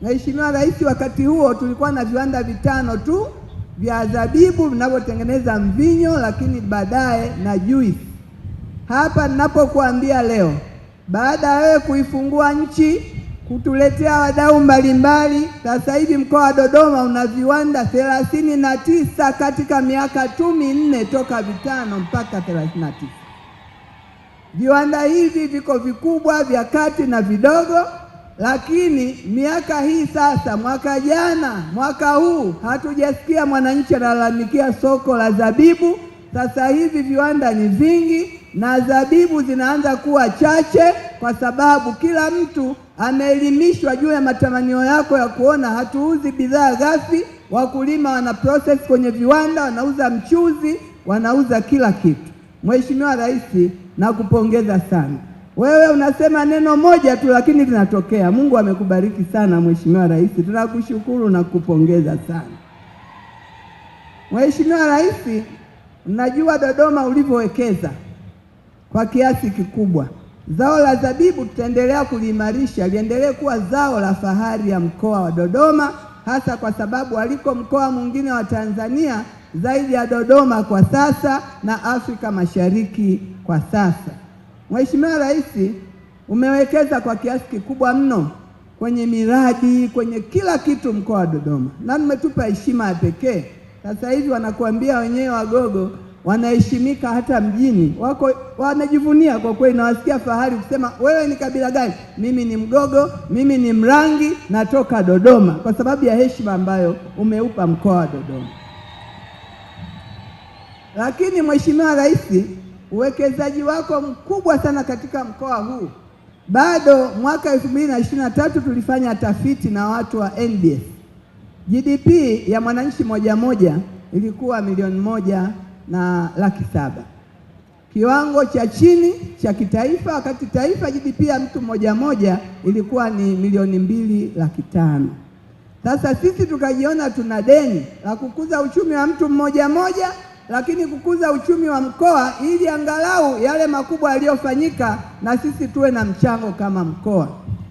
Mheshimiwa Rais, wakati huo tulikuwa na viwanda 5 tu vya zabibu vinavyotengeneza mvinyo, lakini baadaye na juice. Hapa ninapokuambia leo, baada ya wewe kuifungua nchi, kutuletea wadau mbalimbali, sasa hivi mkoa wa Dodoma una viwanda 39 katika miaka tu minne toka 5 mpaka 39. Viwanda hivi viko vikubwa, vya kati na vidogo, lakini miaka hii sasa, mwaka jana, mwaka huu hatujasikia mwananchi analalamikia soko la zabibu. Sasa hivi viwanda ni vingi na zabibu zinaanza kuwa chache, kwa sababu kila mtu ameelimishwa juu ya matamanio yako ya kuona hatuuzi bidhaa ghafi. Wakulima wana process kwenye viwanda, wanauza mchuzi, wanauza kila kitu. Mheshimiwa Rais, nakupongeza sana. Wewe unasema neno moja tu lakini linatokea. Mungu amekubariki sana Mheshimiwa Rais, tunakushukuru na kupongeza sana. Mheshimiwa Rais, unajua Dodoma ulivyowekeza kwa kiasi kikubwa. Zao la zabibu tutaendelea kuliimarisha, liendelee kuwa zao la fahari ya mkoa wa Dodoma, hasa kwa sababu aliko mkoa mwingine wa Tanzania zaidi ya Dodoma kwa sasa na Afrika Mashariki kwa sasa. Mheshimiwa Rais, umewekeza kwa kiasi kikubwa mno kwenye miradi, kwenye kila kitu mkoa wa Dodoma, na umetupa heshima ya pekee. Sasa hivi wanakuambia wenyewe Wagogo wanaheshimika hata mjini, wako wanajivunia kwa kweli, na wasikia fahari kusema wewe ni kabila gani? Mimi ni Mgogo, mimi ni Mrangi, natoka Dodoma, kwa sababu ya heshima ambayo umeupa mkoa wa Dodoma. Lakini Mheshimiwa Rais, uwekezaji wako mkubwa sana katika mkoa huu. Bado mwaka 2023 tulifanya tafiti na watu wa NBS. GDP ya mwananchi moja ilikuwa 1,700,000. Kiwango cha chini cha kitaifa, wakati taifa GDP ya mtu moja ilikuwa ni 2,500,000. Sasa sisi tukajiona tuna deni la kukuza uchumi wa mtu mmoja, lakini kukuza uchumi wa mkoa ili angalau yale makubwa yaliyofanyika na sisi tuwe na mchango kama mkoa.